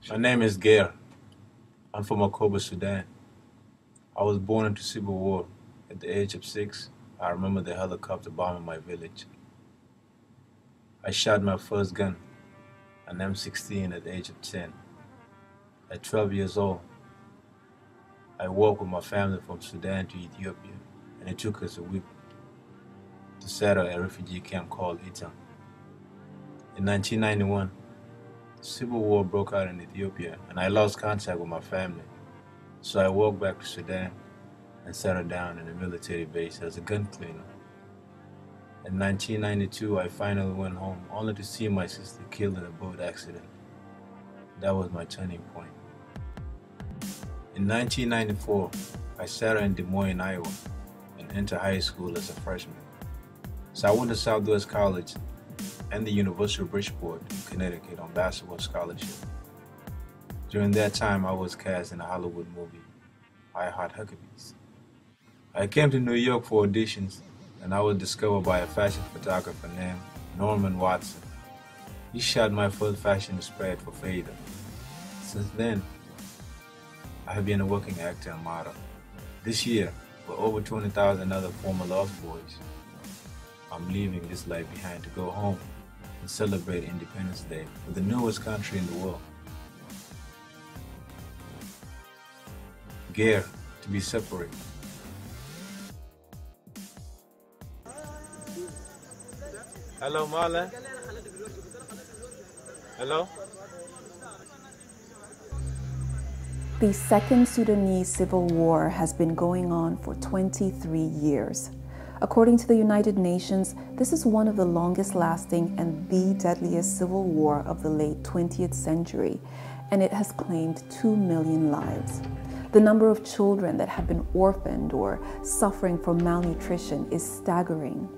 My name is Ger. I'm from Akoba, Sudan. I was born into civil war. At the age of 6, I remember the helicopter bombing my village. I shot my first gun, an M16, at the age of 10. At 12 years old, I walked with my family from Sudan to Ethiopia, and it took us a week to settle a refugee camp called Itam. In 1991, civil war broke out in Ethiopia, and I lost contact with my family. So I walked back to Sudan and settled down in a military base as a gun cleaner. In 1992, I finally went home, only to see my sister killed in a boat accident. That was my turning point. In 1994, I settled in Des Moines, Iowa, and entered high school as a freshman. So I went to Southwest College and the University of Bridgeport in Connecticut on basketball scholarship. During that time, I was cast in a Hollywood movie, I Heart Huckabees. I came to New York for auditions, and I was discovered by a fashion photographer named Norman Watson. He shot my first fashion spread for Fader. Since then, I have been a working actor and model. This year, with over 20,000 other former lost boys, I'm leaving this life behind to go home and celebrate Independence Day with the newest country in the world. Ger, to be separate. Hello, Marlon. Hello? The Second Sudanese Civil War has been going on for 23 years. According to the United Nations, this is one of the longest lasting and the deadliest civil war of the late 20th century, and it has claimed 2 million lives. The number of children that have been orphaned or suffering from malnutrition is staggering.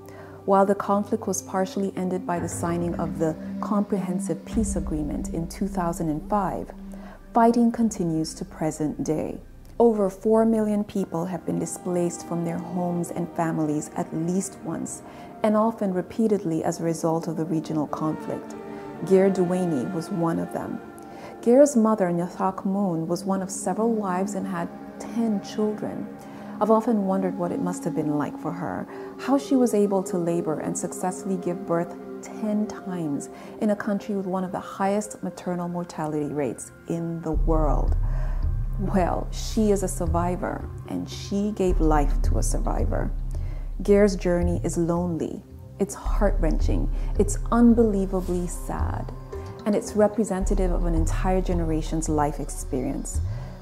While the conflict was partially ended by the signing of the Comprehensive Peace Agreement in 2005, fighting continues to present day. Over 4 million people have been displaced from their homes and families at least once, and often repeatedly as a result of the regional conflict. Ger Duany was one of them. Ger's mother, Nyathak Moon, was one of several wives and had 10 children. I've often wondered what it must have been like for her, how she was able to labor and successfully give birth 10 times in a country with one of the highest maternal mortality rates in the world. Well, she is a survivor, and she gave life to a survivor. Ger's journey is lonely, it's heart-wrenching, it's unbelievably sad, and it's representative of an entire generation's life experience.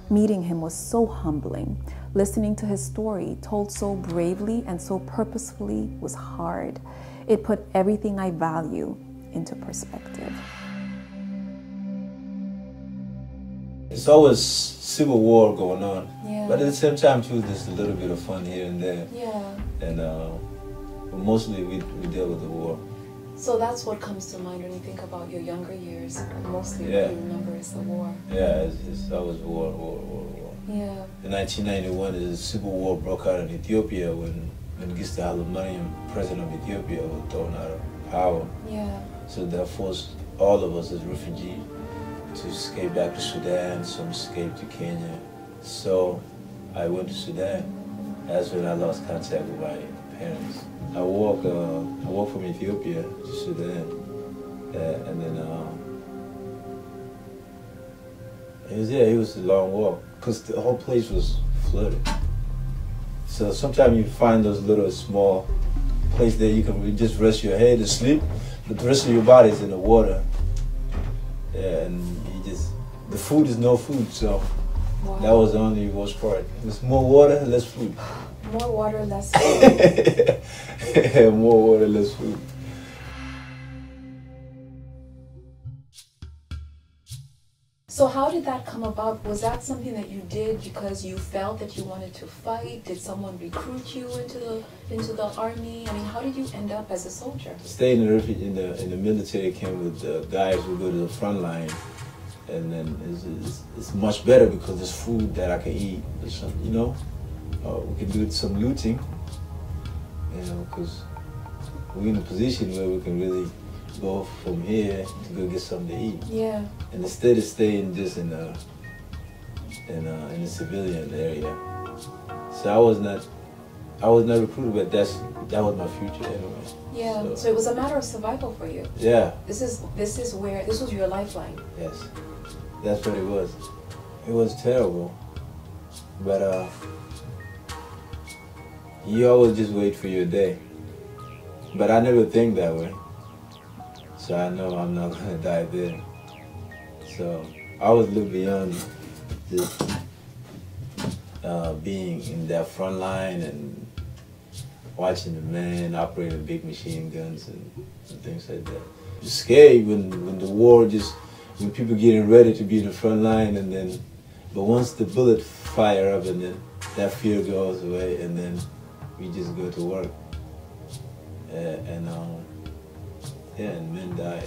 Meeting him was so humbling. Listening to his story, told so bravely and so purposefully, was hard. It put everything I value into perspective. It's always civil war going on, yeah. But at the same time too, there's a little bit of fun here and there. Yeah. And but mostly we deal with the war. So that's what comes to mind when you think about your younger years. Mostly Yeah. what you remember is the war. Yeah, it's always war. Yeah. In 1991, the civil war broke out in Ethiopia when Mengistu Haile Mariam, president of Ethiopia, was thrown out of power. Yeah. So that forced all of us as refugees to escape back to Sudan. Some escaped to Kenya. So I went to Sudan. That's when I lost contact with my parents. I walked from Ethiopia to Sudan, and then it was a long walk because the whole place was flooded. So sometimes you find those little small places that you can just rest your head and sleep, but the rest of your body is in the water. And the food is no food, so wow. That was the only worst part. There's more water, less food. More water, less food. More water, less food. So how did that come about? Was that something that you did because you felt that you wanted to fight? Did someone recruit you into the army? I mean, how did you end up as a soldier? Staying in the military camp with the guys who go to the front line, and then it's much better because there's food that I can eat. You know, we can do some looting. You know, because we're in a position where we can really go from here to go get something to eat. Yeah. And instead of staying just in the civilian area. So I was not recruited, but that was my future anyway. Yeah. So it was a matter of survival for you. Yeah. This was your lifeline. Yes. That's what it was. It was terrible. But you always just wait for your day. But I never think that way. So I know I'm not gonna die there. So I always look beyond just being in that front line and watching the men operating big machine guns and things like that. It's scary when the war when people getting ready to be in the front line, and then, but once the bullet fire up, and then that fear goes away, and then we just go to work. And men die,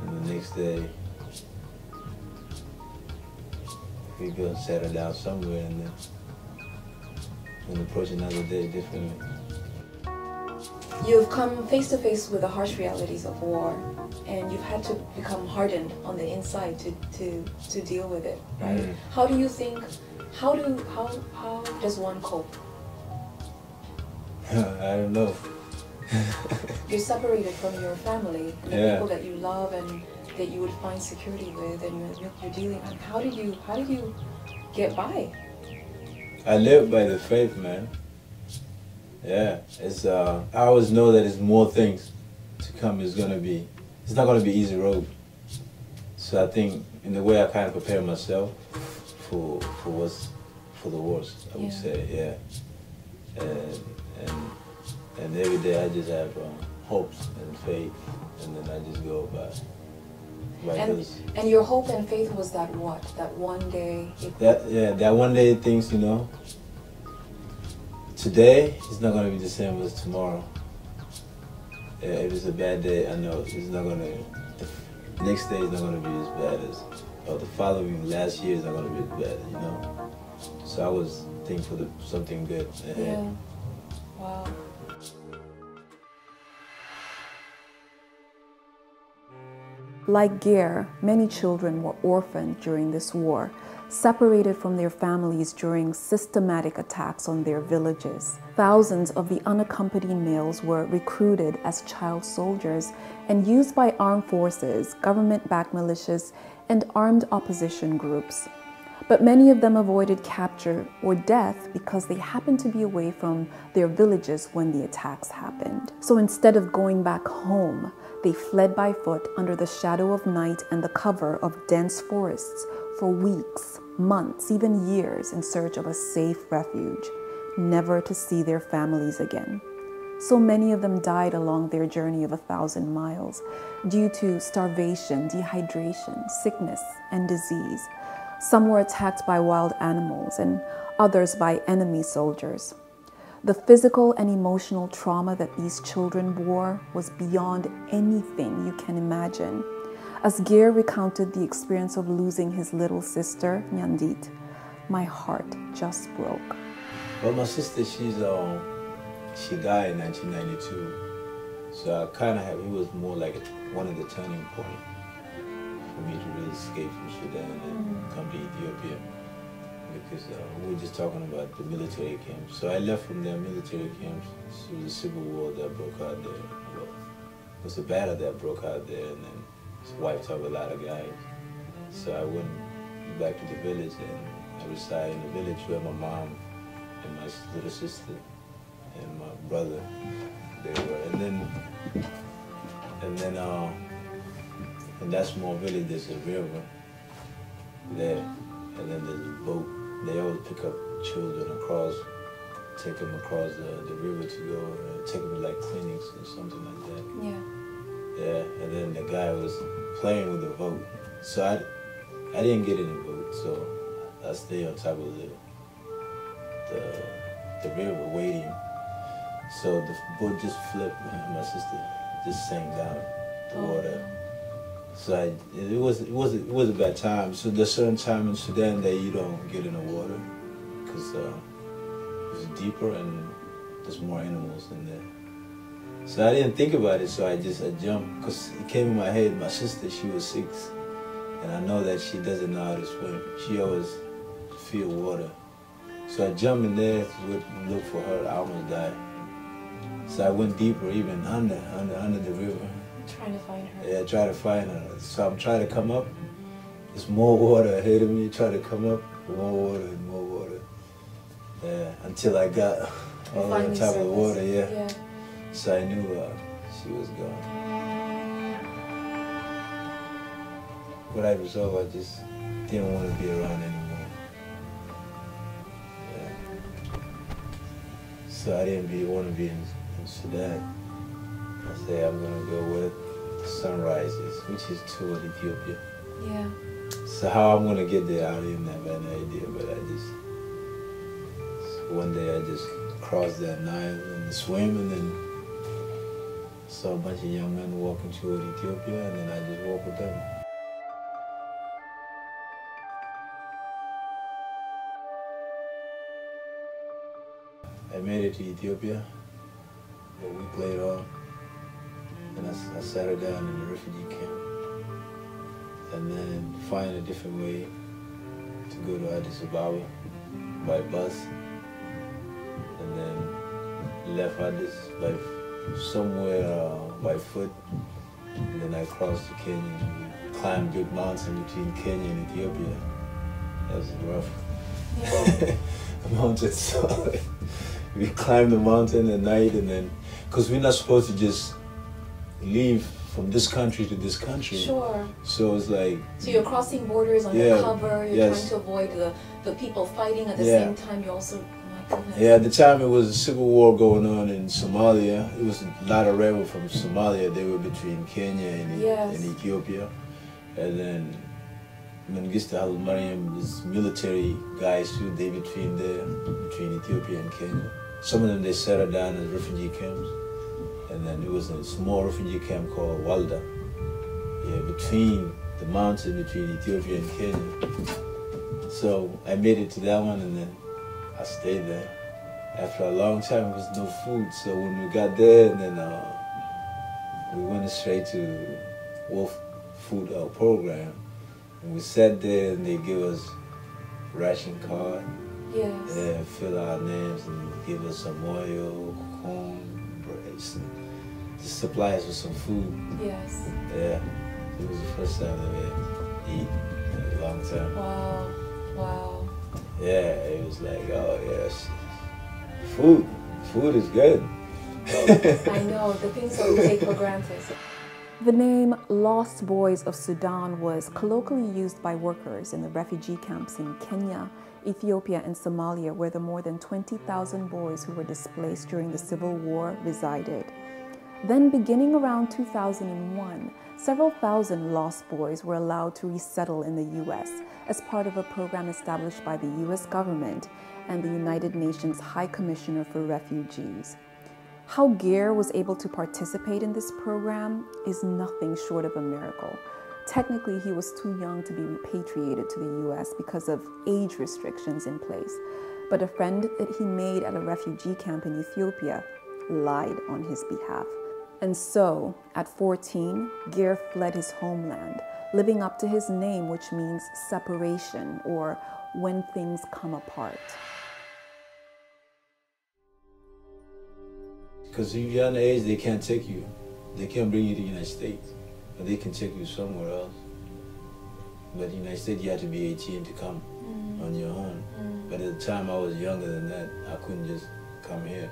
and the next day we go and settle down somewhere, and approach another day differently. You've come face to face with the harsh realities of war, and you've had to become hardened on the inside to deal with it, right? Mm. How do you think? How does one cope? I don't know. You're separated from your family and the people that you love and that you would find security with, and you're dealing. And how did you get by? I live by the faith, man. Yeah, it's I always know that there's more things to come. It's not gonna be easy road. So I think in the way I kind of prepare myself for the worst, I would say, yeah. And every day I just have hopes and faith, and then I just go by those. And your hope and faith was that what? That one day? That one day things, today is not going to be the same as tomorrow. If it's a bad day, I know it's not going to, the next day is not going to be as bad as, or the following last year is not going to be as bad, So I was thankful for something good ahead. Yeah. Wow. Like Ger, many children were orphaned during this war, separated from their families during systematic attacks on their villages. Thousands of the unaccompanied males were recruited as child soldiers and used by armed forces, government-backed militias, and armed opposition groups. But many of them avoided capture or death because they happened to be away from their villages when the attacks happened. So instead of going back home, they fled by foot under the shadow of night and the cover of dense forests for weeks, months, even years in search of a safe refuge, never to see their families again. So many of them died along their journey of 1,000 miles due to starvation, dehydration, sickness, and disease. Some were attacked by wild animals and others by enemy soldiers. The physical and emotional trauma that these children bore was beyond anything you can imagine. As Ger recounted the experience of losing his little sister, Nyandit, my heart just broke. Well, my sister, she died in 1992. So it was more like one of the turning points for me to really escape from Sudan and come to Ethiopia. Because we were just talking about the military camps. So I left from their military camps. It was a civil war that broke out there. Well, it was a battle that broke out there, and then it wiped out a lot of guys. So I went back to the village, and I resided in the village where my mom and my little sister and my brother, they were. And then in that small village, there's a river there, and then there's a boat. They always pick up children take them across the river to go, take them to like clinics or something like that. Yeah. Yeah, and then the guy was playing with the boat. So I didn't get in the boat, so I stayed on top of the river waiting. So the boat just flipped, and my sister just sank down the water. So it was a bad time. So there's certain time in Sudan that you don't get in the water because it's deeper and there's more animals in there. So I didn't think about it, so I jumped, because it came in my head, my sister, she was 6, and I know that she doesn't know how to swim. She always feel water. So I jumped in there to look for her. I almost died. So I went deeper, even under the river. Trying to find her. Yeah, try to find her. So I'm trying to come up. There's more water ahead of me. Try to come up, more water and more water. Yeah, until I got all on top of the water. Yeah. So I knew she was gone. But I resolved I just didn't want to be around anymore. Yeah. So I didn't want to be in Sudan. I said I'm gonna go where the sun rises, which is toward Ethiopia. Yeah. So how I'm gonna get there, I didn't have an idea, but one day I just crossed that Nile and swam, and then saw a bunch of young men walking toward Ethiopia, and then I just walked with them. I made it to Ethiopia, a week later, and I settled down in the refugee camp, and then find a different way to go to Addis Ababa by bus, and then left Addis by somewhere by foot, and then I crossed to Kenya. We climbed a big mountain between Kenya and Ethiopia. That was rough. Yeah. The mountain, so we climbed the mountain at night, and then, because we're not supposed to just leave from this country to this country. Sure. So it's like... So you're crossing borders undercover, you're trying to avoid the people fighting, at the same time you also... Yeah, at the time it was a civil war going on in Somalia. It was a lot of rebels from Somalia. They were between Kenya and Ethiopia. And then Mengistu Haile Mariam, this military guys too, they between Ethiopia and Kenya. Some of them they settled down as refugee camps. And then there was a small refugee camp called Walda. Yeah, between the mountain between Ethiopia and Kenya. So I made it to that one, and then I stayed there. After a long time, there was no food. So when we got there, and then we went straight to World Food program. And we sat there, and they gave us ration card. Yes. Yeah, fill our names and give us some oil, corn, bread, just supply us with some food. Yes. Yeah. It was the first time I ever eat in a long time. Wow. Wow. Yeah, it was like, oh yes, food is good. I know, the things that we take for granted. The name Lost Boys of Sudan was colloquially used by workers in the refugee camps in Kenya, Ethiopia, and Somalia, where the more than 20,000 boys who were displaced during the Civil War resided. Then, beginning around 2001, several thousand lost boys were allowed to resettle in the U.S. as part of a program established by the U.S. government and the United Nations High Commissioner for Refugees. How Ger was able to participate in this program is nothing short of a miracle. Technically, he was too young to be repatriated to the U.S. because of age restrictions in place, but a friend that he made at a refugee camp in Ethiopia lied on his behalf. And so, at 14, Ger fled his homeland, living up to his name, which means separation, or when things come apart. Because if you're underage, they can't take you. They can't bring you to the United States, but they can take you somewhere else. But in the United States, you have to be 18 to come on your own. But at the time, I was younger than that. I couldn't just come here.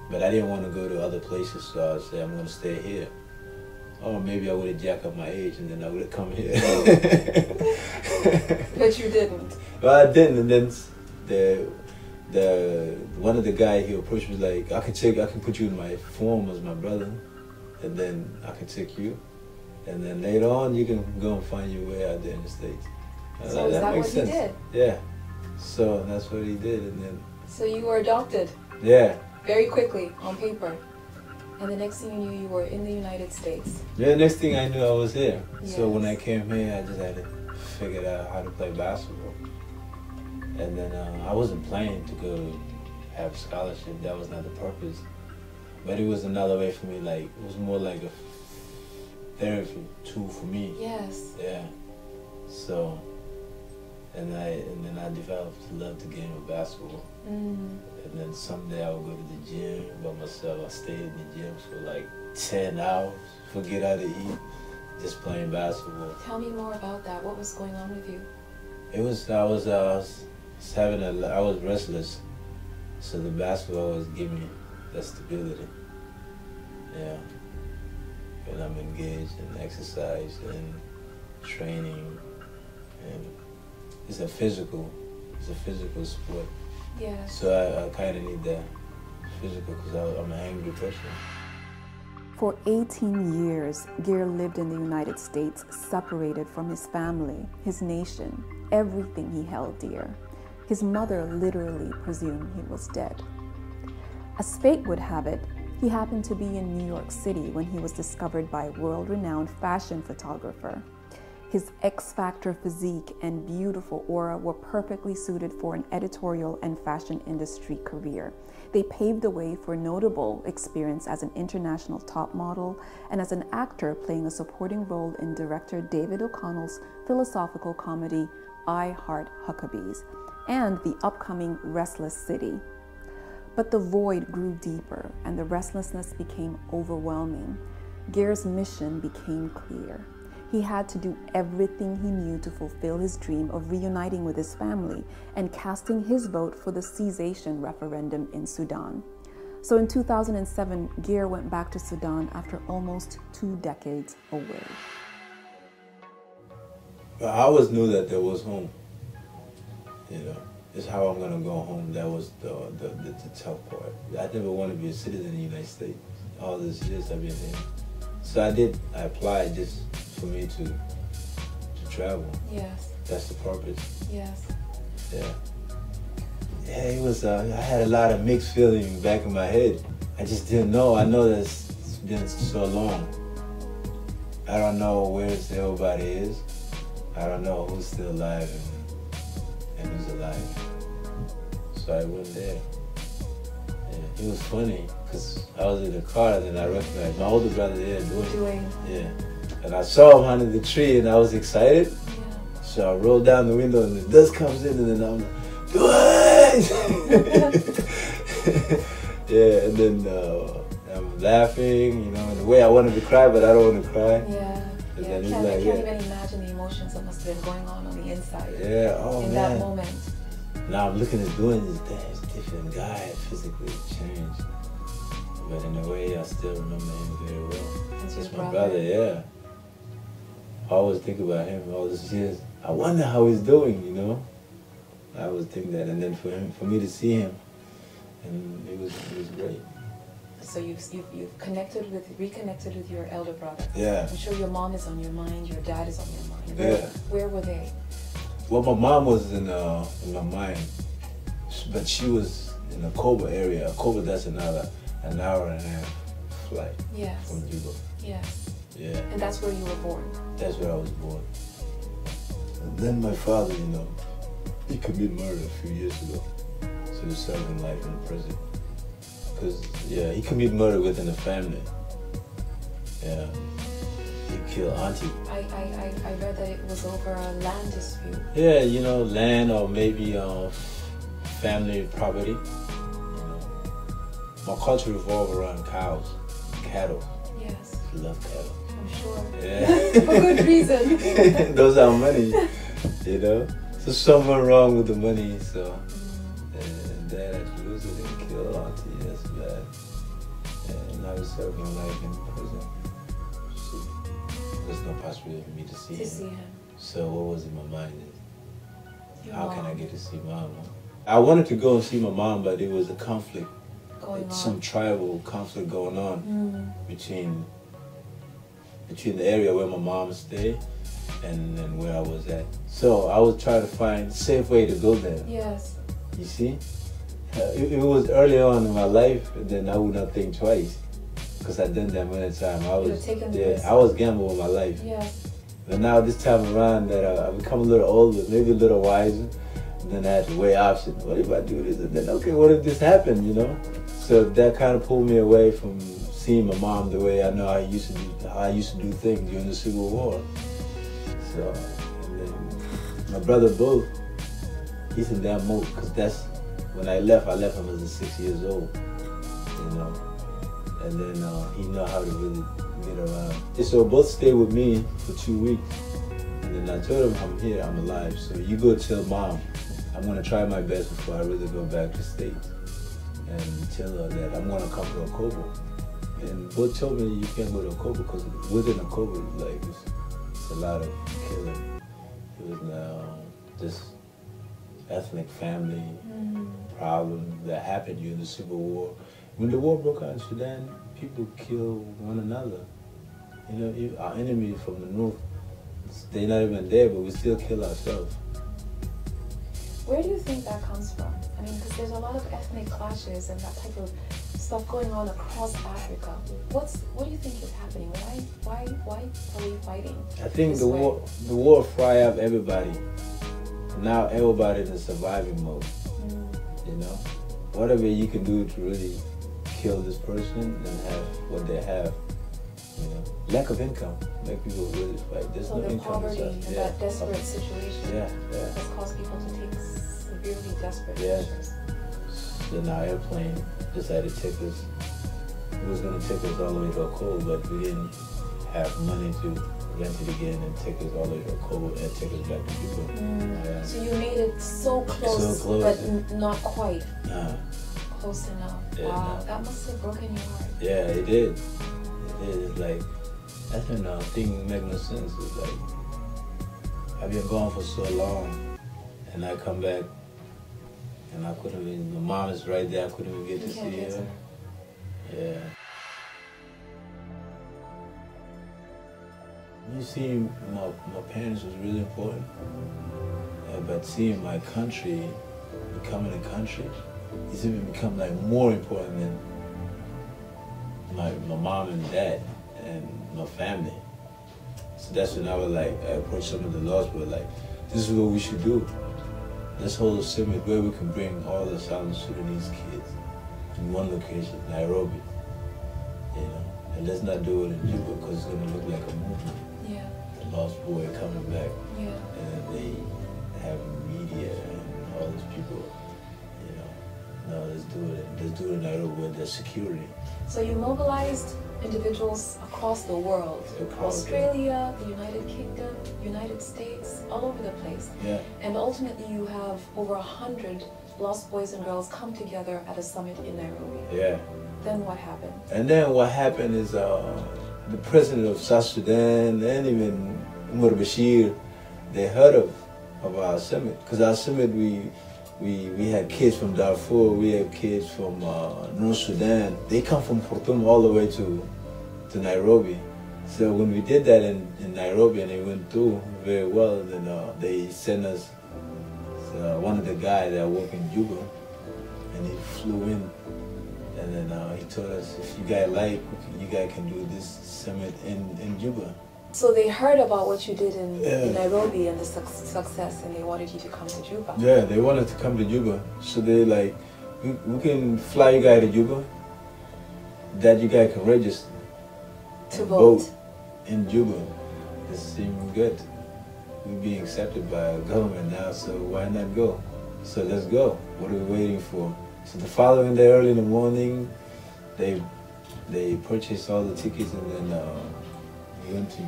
But I didn't want to go to other places, so I said, I'm going to stay here. Or maybe I would have jacked up my age, and then I would have come here. But you didn't. Well, I didn't, and then one of the guys, he approached me like, I can put you in my form as my brother, and then I can take you, and then later on you can go and find your way out there in the States. So is that what he did? Yeah. So that's what he did, and then. So you were adopted. Yeah. Very quickly, on paper. And the next thing you knew, you were in the United States. Yeah, next thing I knew, I was here. Yes. So when I came here, I just had to figure out how to play basketball. And then I wasn't planning to go have a scholarship. That was not the purpose. But it was another way for me, like, it was more like a therapy tool for me. Yes. Yeah. So, and then I developed a love to game of basketball. And then someday I would go to the gym by myself. I stayed in the gym for like 10 hours, forget how to eat, just playing basketball. Tell me more about that. What was going on with you? It was, I was restless. So the basketball was giving me that stability. Yeah. And I'm engaged in exercise and training, and it's a physical sport. Yeah. So I kind of need that physical because I'm an angry person. For 18 years, Ger lived in the United States, separated from his family, his nation, everything he held dear. His mother literally presumed he was dead. As fate would have it, he happened to be in New York City when he was discovered by world-renowned fashion photographer. His X-Factor physique and beautiful aura were perfectly suited for an editorial and fashion industry career. They paved the way for notable experience as an international top model and as an actor playing a supporting role in director David O'Connell's philosophical comedy I Heart Huckabees and the upcoming Restless City. But the void grew deeper and the restlessness became overwhelming. Ger's mission became clear. He had to do everything he knew to fulfill his dream of reuniting with his family and casting his vote for the cessation referendum in Sudan. So in 2007, Ger went back to Sudan after almost 2 decades away. I always knew that there was home. You know, it's how I'm gonna go home. That was the tough part. I never wanted to be a citizen in the United States. All these years I've been here. So I applied just for me to travel. Yes. That's the purpose. Yes. Yeah. Yeah, it was, I had a lot of mixed feelings back in my head. I just didn't know. I know that it's been so long. I don't know where everybody is. I don't know who's still alive and who's alive. So I went there. Yeah, it was funny because I was in the car and I recognized my older brother there doing. Yeah. And I saw him under the tree and I was excited. Yeah. So I rolled down the window and the dust comes in and then I'm like, Duany! Yeah, and then I'm laughing, you know, in a way I wanted to cry, but I don't want to cry. Yeah. And yeah. then he's I like, can't even imagine the emotions that must have been going on the inside. Yeah, oh in man. that moment. Now I'm looking at Duany, he's a different guy, physically changed. But in a way, I still remember him very well. It's my brother, yeah. I always think about him all these years. I wonder how he's doing, you know? I always think that, and then for me to see him, and it was great. So you've reconnected with your elder brother. Yeah. I'm sure your mom is on your mind, your dad is on your mind. Where were they? Well, my mom was in my mind, but she was in the Koba area. Koba, that's an hour and a half flight from Juba. Yes. Yeah. And that's where you were born? That's where I was born. And then my father, you know, he committed murder a few years ago. So he's serving life in prison. Because, yeah, he committed murder within the family. Yeah. He killed auntie. I read that it was over a land dispute. Yeah, you know, land or maybe family property. You know. My culture revolves around cows, cattle. Yes. I love cattle. I'm sure. Yeah. For good reason. Those are money, you know. So something wrong with the money, so. And dad actually lose it and kill auntie, that's bad. And now he's serving life in prison. So there's no possibility for me to see him. So what was in my mind is, how can I get to see mom? I wanted to go and see my mom, but it was a conflict. Some tribal conflict going on between the area where my mom stayed and where I was at. So I was trying to find a safe way to go there. Yes. You see? It was early on in my life, and then I would not think twice. Because I'd done that many times. I was gambling with my life. Yes. But now this time around that I've become a little older, maybe a little wiser, And then I had to weigh options. What if I do this? And then, okay, what if this happened, you know? So that kind of pulled me away from seeing my mom the way I know I used to do, how I used to do things during the Civil War. So, and then my brother both, he's in that mood, because that's, when I left him as 6 years old, you know? And then he know how to really get around. And so both stayed with me for 2 weeks. And then I told him, I'm here, I'm alive. So you go tell mom, I'm gonna try my best before I really go back to States. And tell her that I'm gonna come to Okobo. And both told me you can't go to Okobo because within Okobo, like, it's a lot of killing. It was this ethnic family problem that happened during the Civil War. When the war broke out in Sudan, people killed one another. You know, our enemies from the north, they're not even there, but we still kill ourselves. Where do you think that comes from? I mean, because there's a lot of ethnic clashes and that type of stuff going on across Africa. What do you think is happening? Why are we fighting? I think the war fry up everybody. Now everybody's in surviving mode. You know, whatever you can do to really kill this person and have what they have. You know, lack of income make people really fight. There's no income. Poverty and that desperate situation has caused people to take severely desperate measures. Then our airplane decided to take us. It was going to take us all the way to Okobo, but we didn't have money to rent it again and take us all the way to Okobo and take us back to Juba. So you made it so close, but not quite. Close enough. Yeah, wow, that must have broken your heart. Yeah, it did. It's like, that's when things make no sense. It's like, I've been gone for so long, and I come back, and I couldn't even, my mom is right there, I couldn't even get to see her. Yeah. You see, my parents was really important, but seeing my country, becoming a country, it's even become like more important than my mom and dad and my family. So that's when I was like, I approached some of the laws, but like, this is what we should do. Let's hold a summit where we can bring all the Southern Sudanese kids in one location, Nairobi. You know, and let's not do it in Juba because it's gonna look like a movement. Yeah. The lost boy coming back. Yeah. And then they have media and all these people. You know, no, let's do it. Let's do it in Nairobi with the security. So you mobilized individuals across the world, Australia, the United Kingdom, United States, all over the place. Yeah. And ultimately you have over 100 lost boys and girls come together at a summit in Nairobi. Yeah. Then what happened? And then what happened is the president of South Sudan and even Umar Bashir, they heard of our summit. Because our summit, we had kids from Darfur, we had kids from North Sudan. They come from Khartoum all the way to Nairobi. So when we did that in Nairobi and it went through very well, then they sent us one of the guys that worked in Juba, and he flew in, and then he told us, if you guys like, you guys can do this summit in Juba. So they heard about what you did in Nairobi and the success, and they wanted you to come to Juba. Yeah, they wanted to come to Juba. So they like, we can fly you guys to Juba, that you guys can register to vote in Juba. It seemed good. We're being accepted by our government now, so why not go? So let's go. What are we waiting for? So the following day, early in the morning, they purchased all the tickets, and then we went to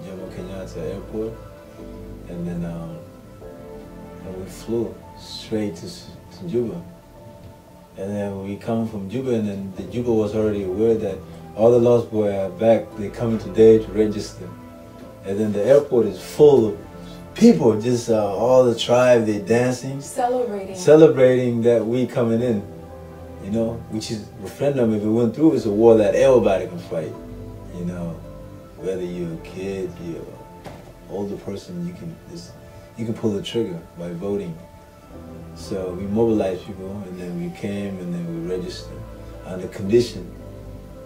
Jomo Kenyatta Airport, and then we flew straight to Juba. And then we come from Juba, and then the Juba was already aware that all the lost boys are back. They're coming today to register. And then the airport is full of people, just all the tribe, they're dancing. Celebrating that we coming in, you know, which is referendum. If it went through, it's a war that everybody can fight, you know. Whether you're a kid, you're an older person, you can pull the trigger by voting. So we mobilized people, and then we came, and then we registered. On the condition,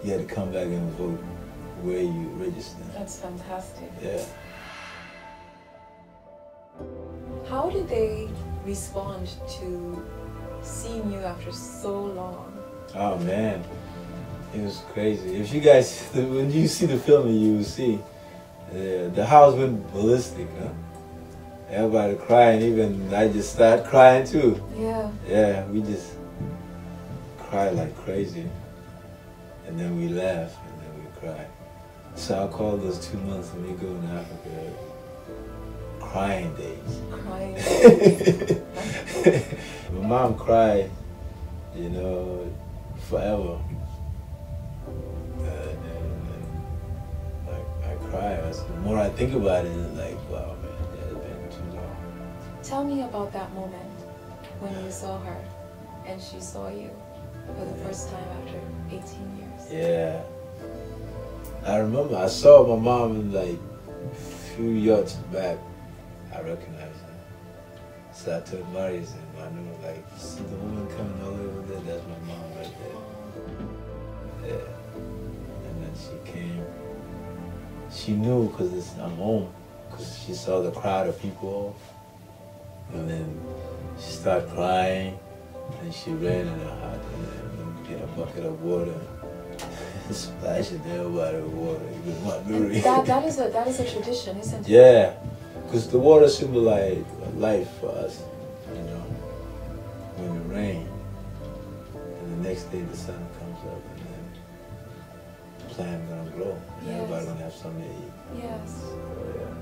you had to come back and vote where you registered. That's fantastic. Yeah. How did they respond to seeing you after so long? Oh man, it was crazy. If you guys, when you see the film, you will see the house went ballistic. Huh? Everybody crying, even I just started crying too. Yeah. Yeah, we just cried like crazy. And then we laugh, and then we cry. So I call those 2 months when we go in Africa crying days. Crying days. My mom cried, you know, forever. I cry. The more I think about it, it's like, wow, man, it's been too long. Tell me about that moment when you saw her and she saw you for the first time after 18 years. Yeah. I remember I saw my mom like a few yards back. I recognized her. So I told Marius and I knew, like, see the woman coming all over there? That's my mom right there. Yeah. And then she came. She knew because I'm home, because she saw the crowd of people. And then she started crying. And she ran in her house and get a bucket of water. Splashing everybody with water, even my Nuri. That is a tradition, isn't it? Yeah, because the water symbolizes life for us, you know, when it rains. And the next day the sun comes up and then the plant gonna grow. And yes. Everybody gonna have something to eat. Yes. So, yeah.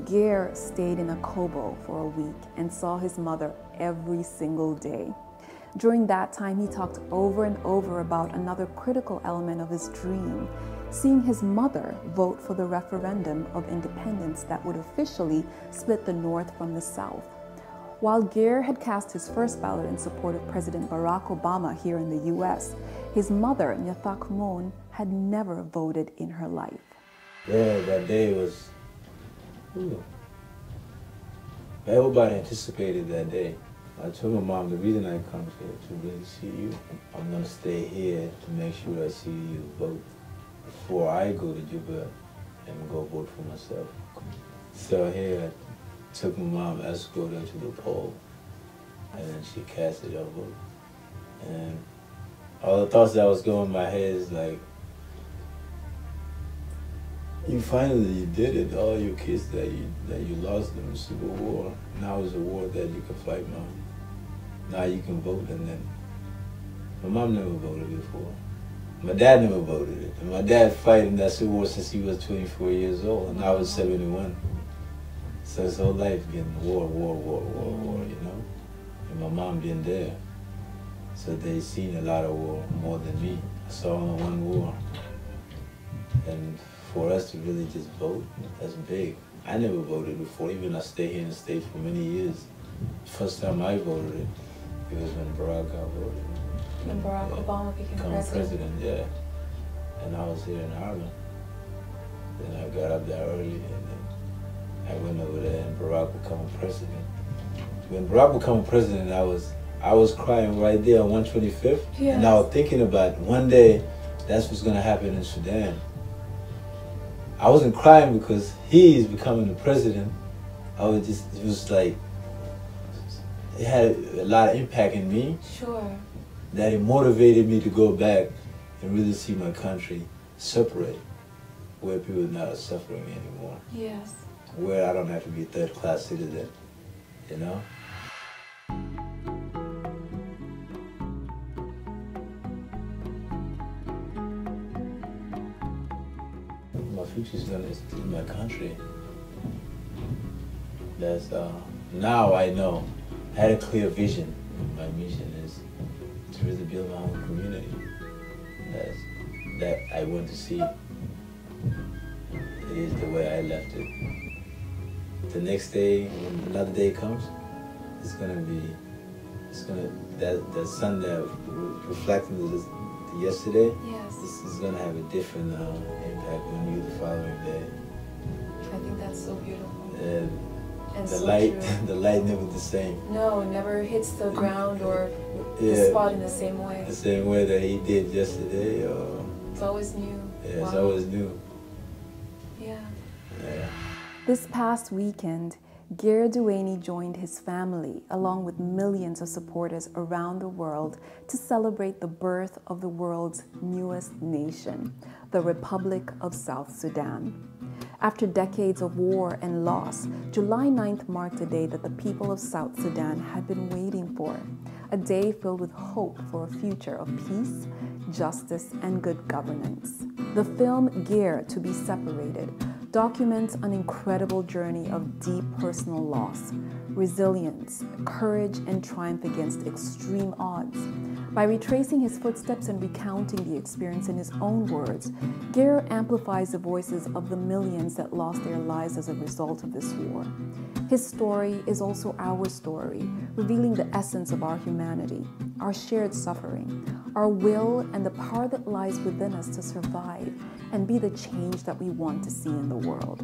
Ger stayed in Akobo for a week and saw his mother every single day. During that time, he talked over and over about another critical element of his dream, seeing his mother vote for the referendum of independence that would officially split the North from the South. While Ger had cast his first ballot in support of President Barack Obama here in the US, his mother, Nyathak Mon, had never voted in her life. Yeah, that day was, ooh. Everybody anticipated that day. I told my mom, the reason I come here to really see you, I'm gonna stay here to make sure I see you vote before I go to Juba and go vote for myself. So here, I took my mom, escorted her to the poll, and then she casted her vote. And all the thoughts that was going in my head is like, you finally did it. All your kids that you lost in the Civil War, now is a war that you can fight, Mom. Now you can vote. And then my mom never voted before. My dad never voted it. And my dad fighting that Civil War since he was 24 years old, and I was 71. So his whole life getting war, you know? And my mom been there. So they seen a lot of war, more than me. I saw only one war. And for us to really just vote, that's big. I never voted before, even I stayed here in the States for many years. First time I voted, it was when Barack got voted. When Barack Obama became president. Yeah. And I was here in Arama. Then I got up there early, and then I went over there, and Barack became president. When Barack became president, I was crying right there on 125th, yes. And I was thinking about one day that's what's gonna happen in Sudan. I wasn't crying because he is becoming the president. I was just, it was like, it had a lot of impact in me. Sure. That it motivated me to go back and really see my country separate, where people are not suffering anymore. Yes. Where I don't have to be a third-class citizen, you know? My future is gonna be my country. That's now I know. I had a clear vision. My mission is to really build my own community. That I want to see. It is the way I left it. The next day, when another day comes, that sun that reflecting yesterday, yes. This is gonna have a different impact on you the following day. I think that's so beautiful. And the so light, the light never the same. No, never hits the ground or the spot in the same way. The same way that he did yesterday. Or it's always new. Yeah, wow. It's always new. Yeah. Yeah. This past weekend, Ger Duany joined his family, along with millions of supporters around the world, to celebrate the birth of the world's newest nation, the Republic of South Sudan. After decades of war and loss, July 9th marked a day that the people of South Sudan had been waiting for, a day filled with hope for a future of peace, justice, and good governance. The film Ger to be Separated documents an incredible journey of deep personal loss, resilience, courage, and triumph against extreme odds. By retracing his footsteps and recounting the experience in his own words, Ger amplifies the voices of the millions that lost their lives as a result of this war. His story is also our story, revealing the essence of our humanity, our shared suffering, our will, and the power that lies within us to survive and be the change that we want to see in the world.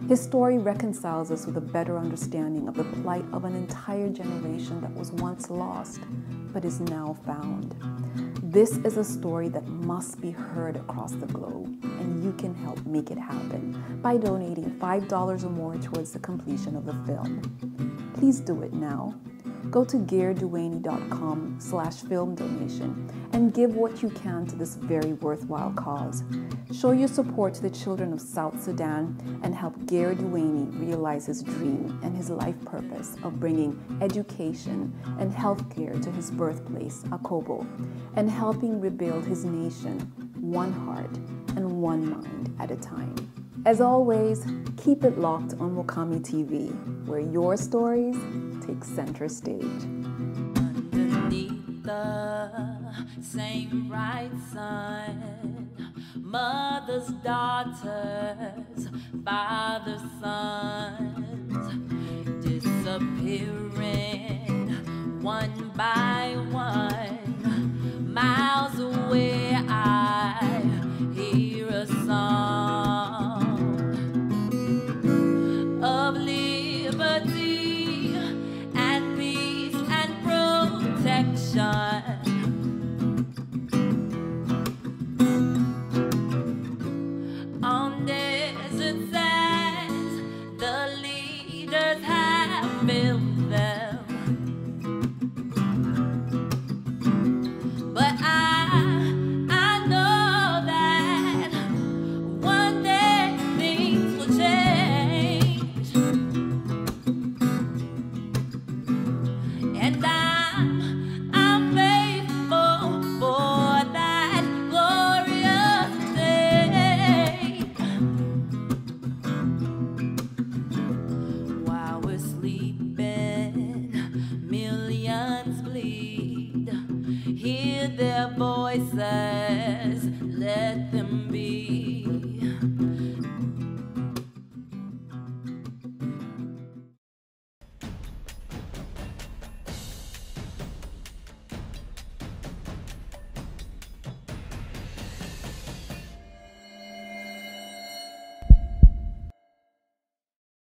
His story reconciles us with a better understanding of the plight of an entire generation that was once lost, but is now found. This is a story that must be heard across the globe, and you can help make it happen by donating $5 or more towards the completion of the film. Please do it now. Go to gerduany.com/film donation and give what you can to this very worthwhile cause. Show your support to the children of South Sudan and help Ger Duany realize his dream and his life purpose of bringing education and healthcare to his birthplace, Akobo, and helping rebuild his nation, one heart and one mind at a time. As always, keep it locked on MukamiTV, where your stories take center stage. Underneath the same bright sun, mothers, daughters, fathers, sons, disappearing one by one. Miles away, I hear a song of liberty and peace and protection. On desert sands, the leaders have built them, but I know that one day things will change, and I'm faithful for that glorious day. While we're sleeping, millions bleed. Hear their voices, let